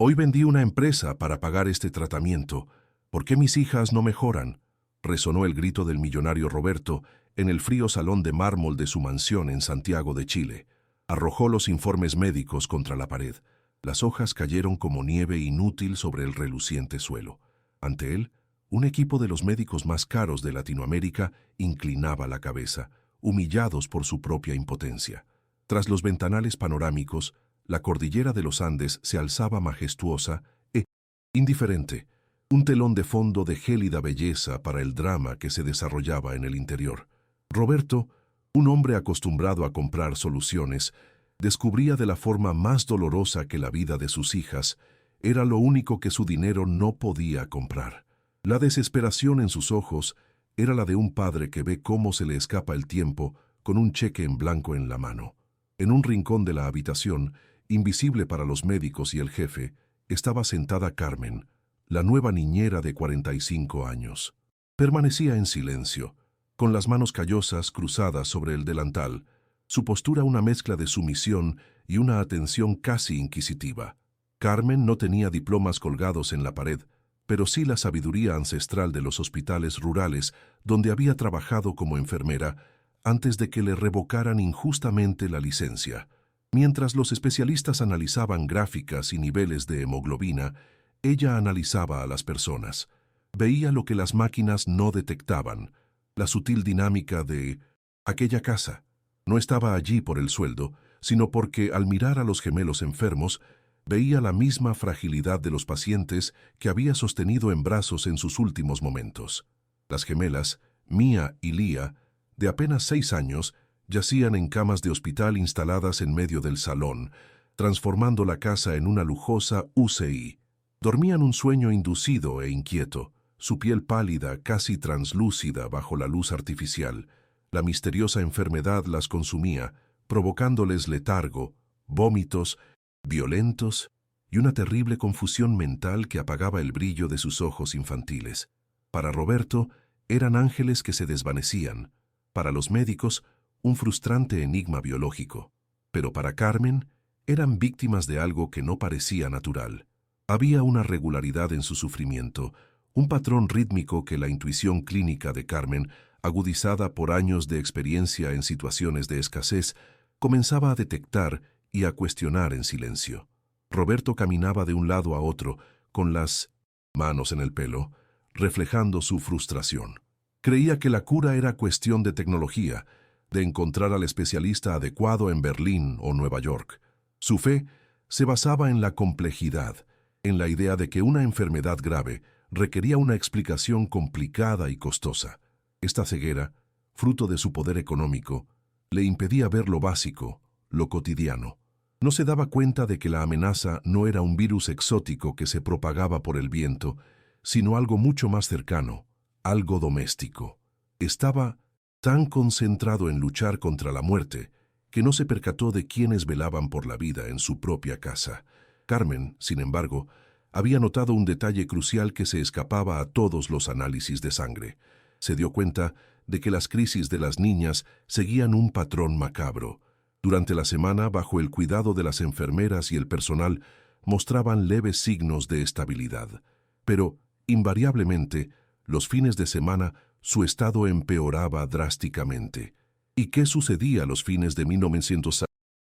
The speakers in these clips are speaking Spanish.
Hoy vendí una empresa para pagar este tratamiento. ¿Por qué mis hijas no mejoran? Resonó el grito del millonario Roberto en el frío salón de mármol de su mansión en Santiago de Chile. Arrojó los informes médicos contra la pared. Las hojas cayeron como nieve inútil sobre el reluciente suelo. Ante él, un equipo de los médicos más caros de Latinoamérica inclinaba la cabeza, humillados por su propia impotencia. Tras los ventanales panorámicos, la cordillera de los Andes se alzaba majestuosa e indiferente, un telón de fondo de gélida belleza para el drama que se desarrollaba en el interior. Roberto, un hombre acostumbrado a comprar soluciones, descubría de la forma más dolorosa que la vida de sus hijas era lo único que su dinero no podía comprar. La desesperación en sus ojos era la de un padre que ve cómo se le escapa el tiempo con un cheque en blanco en la mano. En un rincón de la habitación, invisible para los médicos y el jefe, estaba sentada Carmen, la nueva niñera de 45 años. Permanecía en silencio, con las manos callosas cruzadas sobre el delantal, su postura una mezcla de sumisión y una atención casi inquisitiva. Carmen no tenía diplomas colgados en la pared, pero sí la sabiduría ancestral de los hospitales rurales donde había trabajado como enfermera antes de que le revocaran injustamente la licencia. Mientras los especialistas analizaban gráficas y niveles de hemoglobina, ella analizaba a las personas. Veía lo que las máquinas no detectaban, la sutil dinámica de aquella casa. No estaba allí por el sueldo, sino porque, al mirar a los gemelos enfermos, veía la misma fragilidad de los pacientes que había sostenido en brazos en sus últimos momentos. Las gemelas, Mía y Lía, de apenas 6 años, yacían en camas de hospital instaladas en medio del salón, transformando la casa en una lujosa UCI. Dormían un sueño inducido e inquieto, su piel pálida, casi translúcida bajo la luz artificial. La misteriosa enfermedad las consumía, provocándoles letargo, vómitos violentos y una terrible confusión mental que apagaba el brillo de sus ojos infantiles. Para Roberto, eran ángeles que se desvanecían. Para los médicos, un frustrante enigma biológico. Pero para Carmen, eran víctimas de algo que no parecía natural. Había una regularidad en su sufrimiento, un patrón rítmico que la intuición clínica de Carmen, agudizada por años de experiencia en situaciones de escasez, comenzaba a detectar y a cuestionar en silencio. Roberto caminaba de un lado a otro, con las manos en el pelo, reflejando su frustración. Creía que la cura era cuestión de tecnología, de encontrar al especialista adecuado en Berlín o Nueva York. Su fe se basaba en la complejidad, en la idea de que una enfermedad grave requería una explicación complicada y costosa. Esta ceguera, fruto de su poder económico, le impedía ver lo básico, lo cotidiano. No se daba cuenta de que la amenaza no era un virus exótico que se propagaba por el viento, sino algo mucho más cercano, algo doméstico. Estaba tan concentrado en luchar contra la muerte que no se percató de quienes velaban por la vida en su propia casa. Carmen, sin embargo, había notado un detalle crucial que se escapaba a todos los análisis de sangre. Se dio cuenta de que las crisis de las niñas seguían un patrón macabro. Durante la semana, bajo el cuidado de las enfermeras y el personal, mostraban leves signos de estabilidad. Pero, invariablemente, los fines de semana, su estado empeoraba drásticamente. ¿Y qué sucedía los fines de 1900?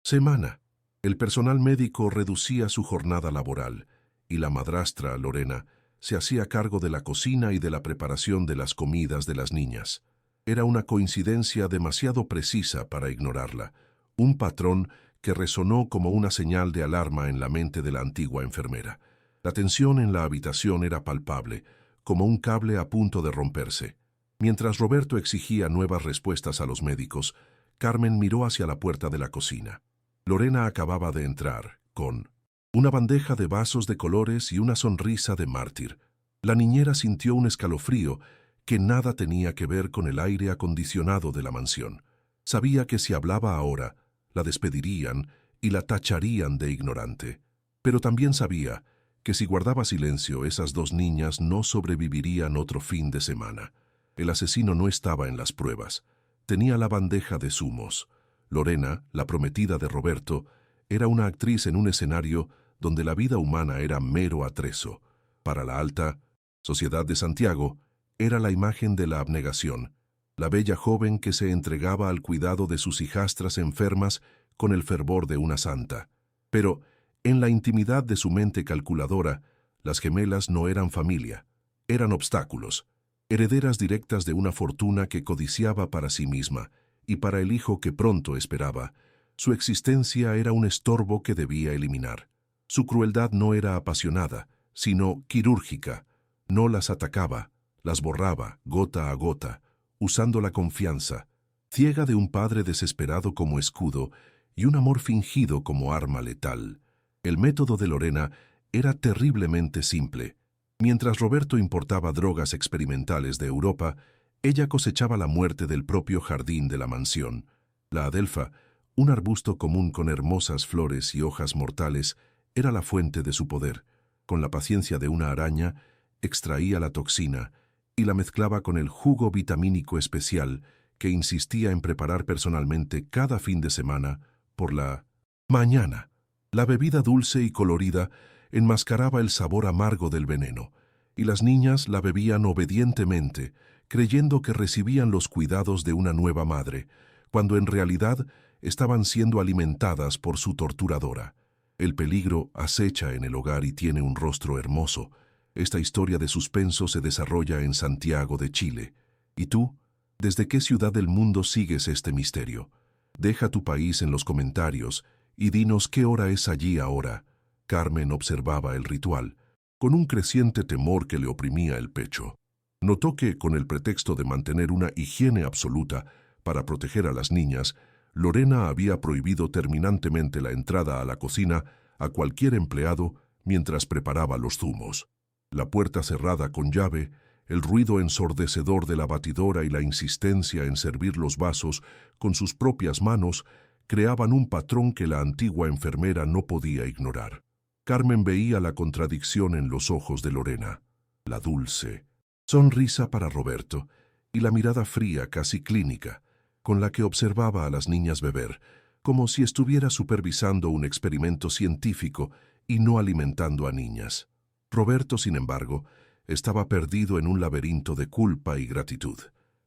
Semana. El personal médico reducía su jornada laboral, y la madrastra, Lorena, se hacía cargo de la cocina y de la preparación de las comidas de las niñas. Era una coincidencia demasiado precisa para ignorarla. Un patrón que resonó como una señal de alarma en la mente de la antigua enfermera. La tensión en la habitación era palpable, como un cable a punto de romperse. Mientras Roberto exigía nuevas respuestas a los médicos, Carmen miró hacia la puerta de la cocina. Lorena acababa de entrar, con una bandeja de vasos de colores y una sonrisa de mártir. La niñera sintió un escalofrío que nada tenía que ver con el aire acondicionado de la mansión. Sabía que si hablaba ahora, la despedirían y la tacharían de ignorante. Pero también sabía que si guardaba silencio, esas 2 niñas no sobrevivirían otro fin de semana. El asesino no estaba en las pruebas. Tenía la bandeja de zumos. Lorena, la prometida de Roberto, era una actriz en un escenario donde la vida humana era mero atrezo. Para la alta sociedad de Santiago, era la imagen de la abnegación, la bella joven que se entregaba al cuidado de sus hijastras enfermas con el fervor de una santa. Pero, en la intimidad de su mente calculadora, las gemelas no eran familia, eran obstáculos, herederas directas de una fortuna que codiciaba para sí misma, y para el hijo que pronto esperaba, su existencia era un estorbo que debía eliminar. Su crueldad no era apasionada, sino quirúrgica. No las atacaba, las borraba, gota a gota, usando la confianza, ciega de un padre desesperado como escudo y un amor fingido como arma letal. El método de Lorena era terriblemente simple. Mientras Roberto importaba drogas experimentales de Europa, ella cosechaba la muerte del propio jardín de la mansión. La adelfa, un arbusto común con hermosas flores y hojas mortales, era la fuente de su poder. Con la paciencia de una araña, extraía la toxina y la mezclaba con el jugo vitamínico especial que insistía en preparar personalmente cada fin de semana por la mañana. La bebida dulce y colorida enmascaraba el sabor amargo del veneno, y las niñas la bebían obedientemente, creyendo que recibían los cuidados de una nueva madre, cuando en realidad estaban siendo alimentadas por su torturadora. El peligro acecha en el hogar y tiene un rostro hermoso. Esta historia de suspenso se desarrolla en Santiago de Chile. ¿Y tú? ¿Desde qué ciudad del mundo sigues este misterio? Deja tu país en los comentarios y dinos qué hora es allí ahora. Carmen observaba el ritual, con un creciente temor que le oprimía el pecho. Notó que, con el pretexto de mantener una higiene absoluta para proteger a las niñas, Lorena había prohibido terminantemente la entrada a la cocina a cualquier empleado mientras preparaba los zumos. La puerta cerrada con llave, el ruido ensordecedor de la batidora y la insistencia en servir los vasos con sus propias manos creaban un patrón que la antigua enfermera no podía ignorar. Carmen veía la contradicción en los ojos de Lorena, la dulce sonrisa para Roberto y la mirada fría, casi clínica, con la que observaba a las niñas beber, como si estuviera supervisando un experimento científico y no alimentando a niñas. Roberto, sin embargo, estaba perdido en un laberinto de culpa y gratitud.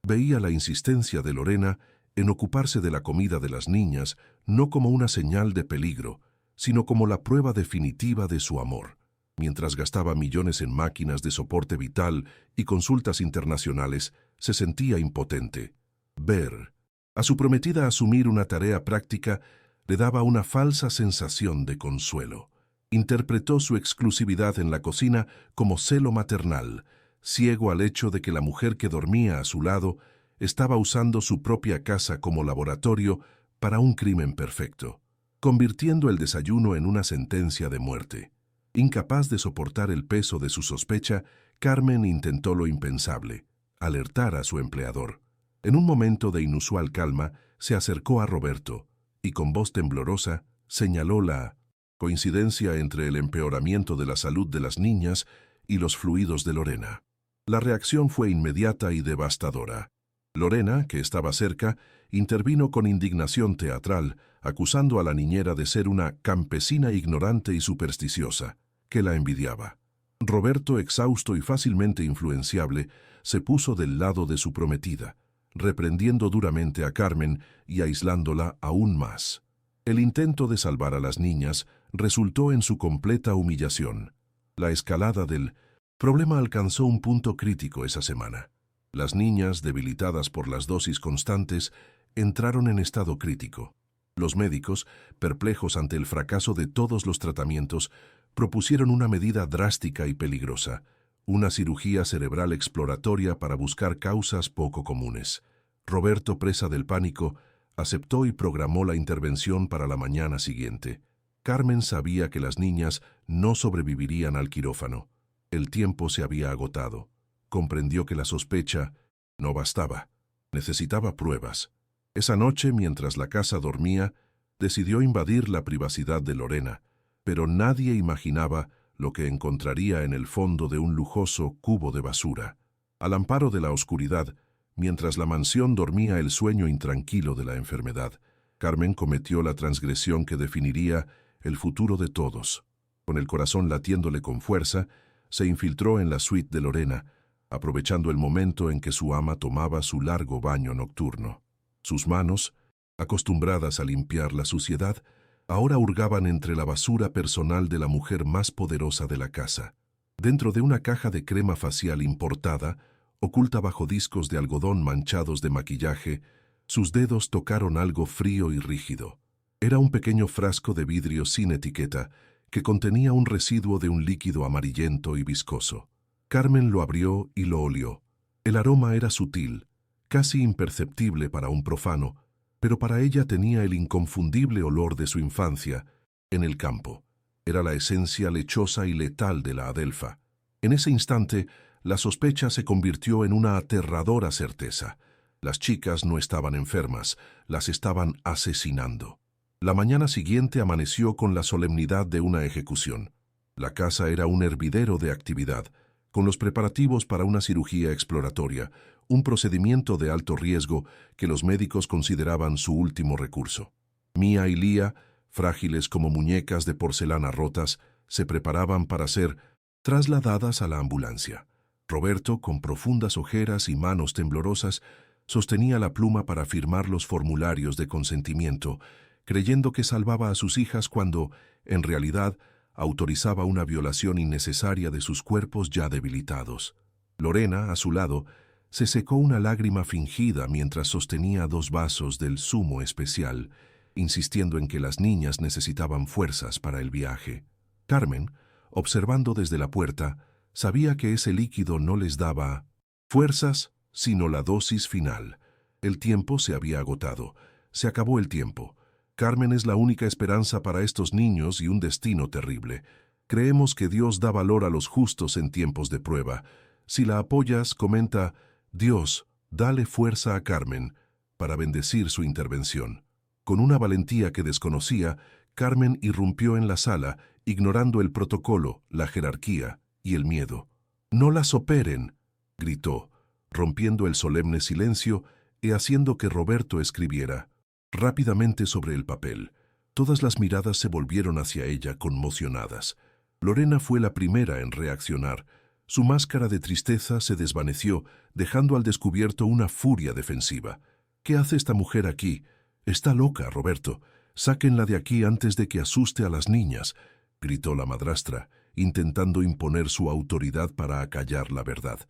Veía la insistencia de Lorena en ocuparse de la comida de las niñas no como una señal de peligro, sino como la prueba definitiva de su amor. Mientras gastaba millones en máquinas de soporte vital y consultas internacionales, se sentía impotente. Ver a su prometida asumir una tarea práctica le daba una falsa sensación de consuelo. Interpretó su exclusividad en la cocina como celo maternal, ciego al hecho de que la mujer que dormía a su lado estaba usando su propia casa como laboratorio para un crimen perfecto, convirtiendo el desayuno en una sentencia de muerte. Incapaz de soportar el peso de su sospecha, Carmen intentó lo impensable, alertar a su empleador. En un momento de inusual calma, se acercó a Roberto y con voz temblorosa señaló la coincidencia entre el empeoramiento de la salud de las niñas y los fluidos de Lorena. La reacción fue inmediata y devastadora. Lorena, que estaba cerca, intervino con indignación teatral, acusando a la niñera de ser una campesina ignorante y supersticiosa, que la envidiaba. Roberto, exhausto y fácilmente influenciable, se puso del lado de su prometida, reprendiendo duramente a Carmen y aislándola aún más. El intento de salvar a las niñas resultó en su completa humillación. La escalada del problema alcanzó un punto crítico esa semana. Las niñas, debilitadas por las dosis constantes, entraron en estado crítico. Los médicos, perplejos ante el fracaso de todos los tratamientos, propusieron una medida drástica y peligrosa, una cirugía cerebral exploratoria para buscar causas poco comunes. Roberto, presa del pánico, aceptó y programó la intervención para la mañana siguiente. Carmen sabía que las niñas no sobrevivirían al quirófano. El tiempo se había agotado. Comprendió que la sospecha no bastaba. Necesitaba pruebas. Esa noche, mientras la casa dormía, decidió invadir la privacidad de Lorena, pero nadie imaginaba lo que encontraría en el fondo de un lujoso cubo de basura. Al amparo de la oscuridad, mientras la mansión dormía el sueño intranquilo de la enfermedad, Carmen cometió la transgresión que definiría el futuro de todos. Con el corazón latiéndole con fuerza, se infiltró en la suite de Lorena, aprovechando el momento en que su ama tomaba su largo baño nocturno. Sus manos, acostumbradas a limpiar la suciedad, ahora hurgaban entre la basura personal de la mujer más poderosa de la casa. Dentro de una caja de crema facial importada, oculta bajo discos de algodón manchados de maquillaje, sus dedos tocaron algo frío y rígido. Era un pequeño frasco de vidrio sin etiqueta que contenía un residuo de un líquido amarillento y viscoso. Carmen lo abrió y lo olió. El aroma era sutil, casi imperceptible para un profano, pero para ella tenía el inconfundible olor de su infancia en el campo. Era la esencia lechosa y letal de la adelfa. En ese instante, la sospecha se convirtió en una aterradora certeza. Las chicas no estaban enfermas, las estaban asesinando. La mañana siguiente amaneció con la solemnidad de una ejecución. La casa era un hervidero de actividad, con los preparativos para una cirugía exploratoria, un procedimiento de alto riesgo que los médicos consideraban su último recurso. Mía y Lía, frágiles como muñecas de porcelana rotas, se preparaban para ser trasladadas a la ambulancia. Roberto, con profundas ojeras y manos temblorosas, sostenía la pluma para firmar los formularios de consentimiento, creyendo que salvaba a sus hijas cuando, en realidad, autorizaba una violación innecesaria de sus cuerpos ya debilitados. Lorena, a su lado, se secó una lágrima fingida mientras sostenía 2 vasos del zumo especial, insistiendo en que las niñas necesitaban fuerzas para el viaje. Carmen, observando desde la puerta, sabía que ese líquido no les daba fuerzas, sino la dosis final. El tiempo se había agotado. Se acabó el tiempo. Carmen es la única esperanza para estos niños y un destino terrible. Creemos que Dios da valor a los justos en tiempos de prueba. Si la apoyas, comenta, Dios, dale fuerza a Carmen para bendecir su intervención. Con una valentía que desconocía, Carmen irrumpió en la sala, ignorando el protocolo, la jerarquía y el miedo. «¡No las operen!», gritó, rompiendo el solemne silencio y haciendo que Roberto escribiera rápidamente sobre el papel. Todas las miradas se volvieron hacia ella conmocionadas. Lorena fue la primera en reaccionar. Su máscara de tristeza se desvaneció, dejando al descubierto una furia defensiva. «¿Qué hace esta mujer aquí? Está loca, Roberto. Sáquenla de aquí antes de que asuste a las niñas», gritó la madrastra, intentando imponer su autoridad para acallar la verdad.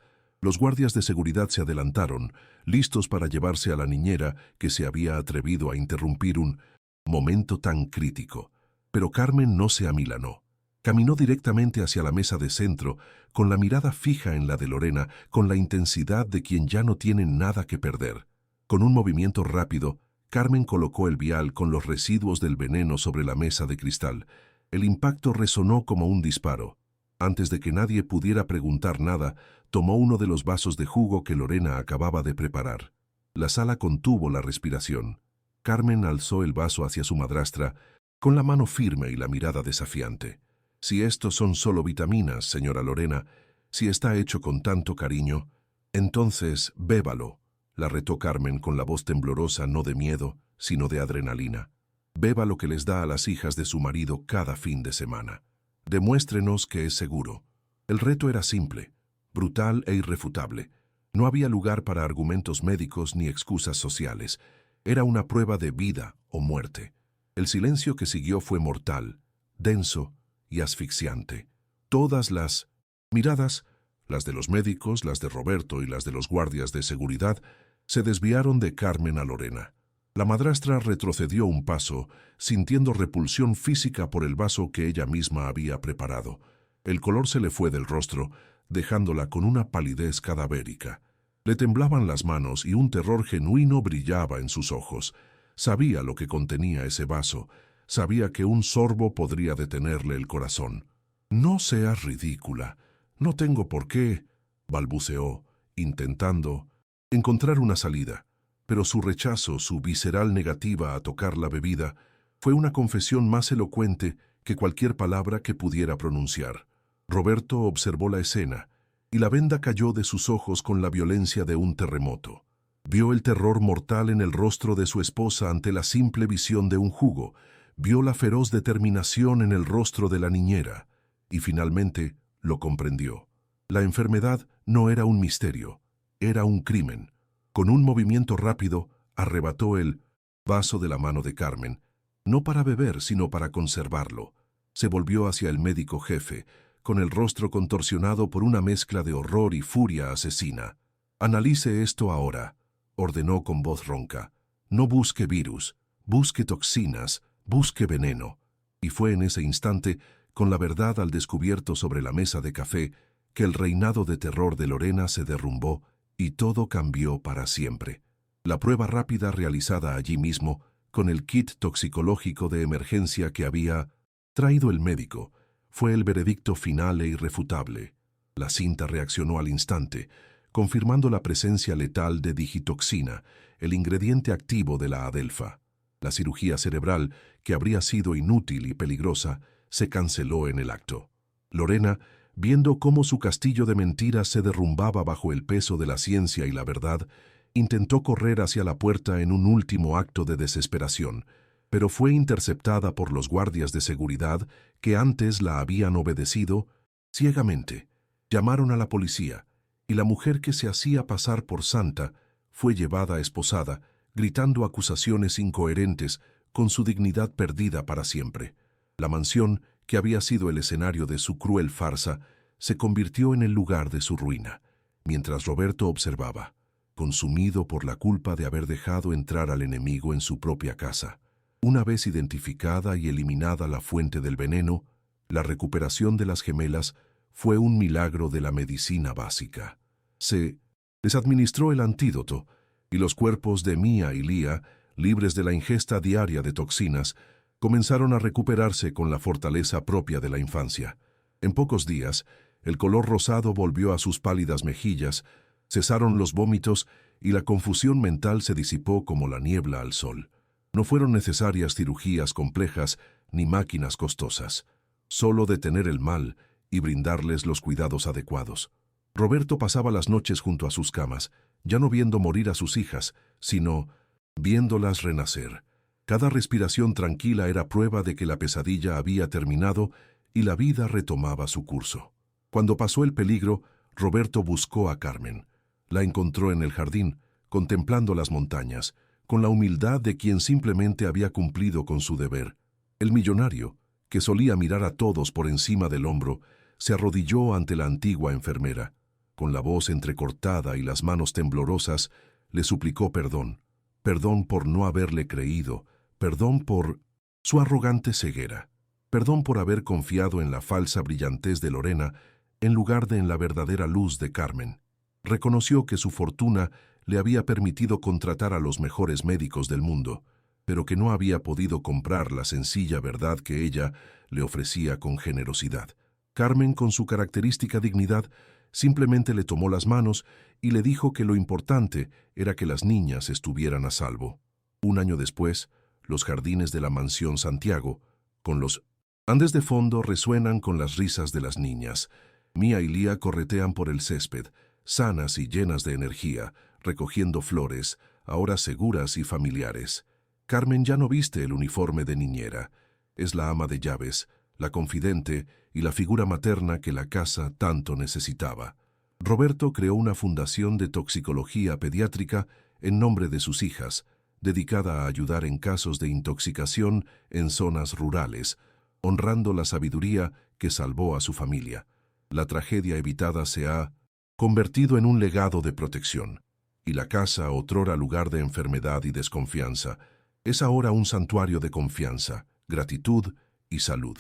Los guardias de seguridad se adelantaron, listos para llevarse a la niñera que se había atrevido a interrumpir un momento tan crítico. Pero Carmen no se amilanó. Caminó directamente hacia la mesa de centro, con la mirada fija en la de Lorena, con la intensidad de quien ya no tiene nada que perder. Con un movimiento rápido, Carmen colocó el vial con los residuos del veneno sobre la mesa de cristal. El impacto resonó como un disparo. Antes de que nadie pudiera preguntar nada, tomó uno de los vasos de jugo que Lorena acababa de preparar. La sala contuvo la respiración. Carmen alzó el vaso hacia su madrastra, con la mano firme y la mirada desafiante. «Si estos son solo vitaminas, señora Lorena, si está hecho con tanto cariño, entonces bébalo», la retó Carmen con la voz temblorosa no de miedo, sino de adrenalina. «Beba lo que les da a las hijas de su marido cada fin de semana. Demuéstrenos que es seguro». El reto era simple, brutal e irrefutable. No había lugar para argumentos médicos ni excusas sociales. Era una prueba de vida o muerte. El silencio que siguió fue mortal, denso y asfixiante. Todas las miradas, las de los médicos, las de Roberto y las de los guardias de seguridad, se desviaron de Carmen a Lorena. La madrastra retrocedió un paso, sintiendo repulsión física por el vaso que ella misma había preparado. El color se le fue del rostro, dejándola con una palidez cadavérica. Le temblaban las manos y un terror genuino brillaba en sus ojos. Sabía lo que contenía ese vaso. Sabía que un sorbo podría detenerle el corazón. «No seas ridícula. No tengo por qué», balbuceó, intentando encontrar una salida. Pero su rechazo, su visceral negativa a tocar la bebida, fue una confesión más elocuente que cualquier palabra que pudiera pronunciar. Roberto observó la escena, y la venda cayó de sus ojos con la violencia de un terremoto. Vio el terror mortal en el rostro de su esposa ante la simple visión de un jugo. vio la feroz determinación en el rostro de la niñera y finalmente lo comprendió. La enfermedad no era un misterio, era un crimen. Con un movimiento rápido, arrebató el vaso de la mano de Carmen, no para beber, sino para conservarlo. Se volvió hacia el médico jefe, con el rostro contorsionado por una mezcla de horror y furia asesina. «Analice esto ahora», ordenó con voz ronca. «No busque virus, busque toxinas, busque veneno». Y fue en ese instante, con la verdad al descubierto sobre la mesa de café, que el reinado de terror de Lorena se derrumbó y todo cambió para siempre. La prueba rápida realizada allí mismo, con el kit toxicológico de emergencia que había traído el médico, fue el veredicto final e irrefutable. La cinta reaccionó al instante, confirmando la presencia letal de digitoxina, el ingrediente activo de la adelfa. La cirugía cerebral, que habría sido inútil y peligrosa, se canceló en el acto. Lorena, viendo cómo su castillo de mentiras se derrumbaba bajo el peso de la ciencia y la verdad, intentó correr hacia la puerta en un último acto de desesperación, pero fue interceptada por los guardias de seguridad que antes la habían obedecido ciegamente. Llamaron a la policía, y la mujer que se hacía pasar por santa fue llevada esposada, gritando acusaciones incoherentes con su dignidad perdida para siempre. La mansión, que había sido el escenario de su cruel farsa, se convirtió en el lugar de su ruina, mientras Roberto observaba, consumido por la culpa de haber dejado entrar al enemigo en su propia casa. Una vez identificada y eliminada la fuente del veneno, la recuperación de las gemelas fue un milagro de la medicina básica. Se les administró el antídoto, y los cuerpos de Mia y Lía, libres de la ingesta diaria de toxinas, comenzaron a recuperarse con la fortaleza propia de la infancia. En pocos días, el color rosado volvió a sus pálidas mejillas, cesaron los vómitos y la confusión mental se disipó como la niebla al sol. No fueron necesarias cirugías complejas ni máquinas costosas, solo detener el mal y brindarles los cuidados adecuados. Roberto pasaba las noches junto a sus camas, ya no viendo morir a sus hijas, sino viéndolas renacer. Cada respiración tranquila era prueba de que la pesadilla había terminado y la vida retomaba su curso. Cuando pasó el peligro, Roberto buscó a Carmen. La encontró en el jardín, contemplando las montañas, con la humildad de quien simplemente había cumplido con su deber. El millonario, que solía mirar a todos por encima del hombro, se arrodilló ante la antigua enfermera. Con la voz entrecortada y las manos temblorosas, le suplicó perdón. Perdón por no haberle creído, perdón por su arrogante ceguera, perdón por haber confiado en la falsa brillantez de Lorena en lugar de en la verdadera luz de Carmen. Reconoció que su fortuna le había permitido contratar a los mejores médicos del mundo, pero que no había podido comprar la sencilla verdad que ella le ofrecía con generosidad. Carmen, con su característica dignidad, simplemente le tomó las manos y le dijo que lo importante era que las niñas estuvieran a salvo. Un año después, los jardines de la mansión Santiago, con los Andes de fondo, resuenan con las risas de las niñas. Mia y Lía corretean por el césped, sanas y llenas de energía, recogiendo flores, ahora seguras y familiares. Carmen ya no viste el uniforme de niñera. Es la ama de llaves, la confidente y la figura materna que la casa tanto necesitaba. Roberto creó una fundación de toxicología pediátrica en nombre de sus hijas, dedicada a ayudar en casos de intoxicación en zonas rurales, honrando la sabiduría que salvó a su familia. La tragedia evitada se ha convertido en un legado de protección, y la casa, otrora lugar de enfermedad y desconfianza, es ahora un santuario de confianza, gratitud y salud.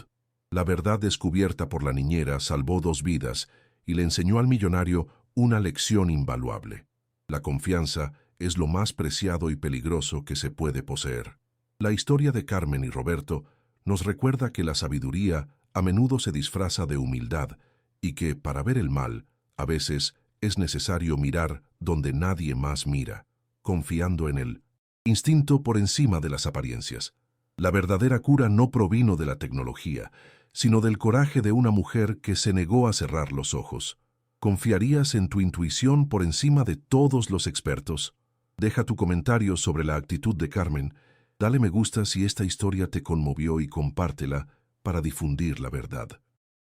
La verdad descubierta por la niñera salvó 2 vidas y le enseñó al millonario una lección invaluable. La confianza es lo más preciado y peligroso que se puede poseer. La historia de Carmen y Roberto nos recuerda que la sabiduría a menudo se disfraza de humildad y que, para ver el mal, a veces es necesario mirar donde nadie más mira, confiando en el instinto por encima de las apariencias. La verdadera cura no provino de la tecnología, sino del coraje de una mujer que se negó a cerrar los ojos. ¿Confiarías en tu intuición por encima de todos los expertos? Deja tu comentario sobre la actitud de Carmen Dale me gusta si esta historia te conmovió y compártela para difundir la verdad.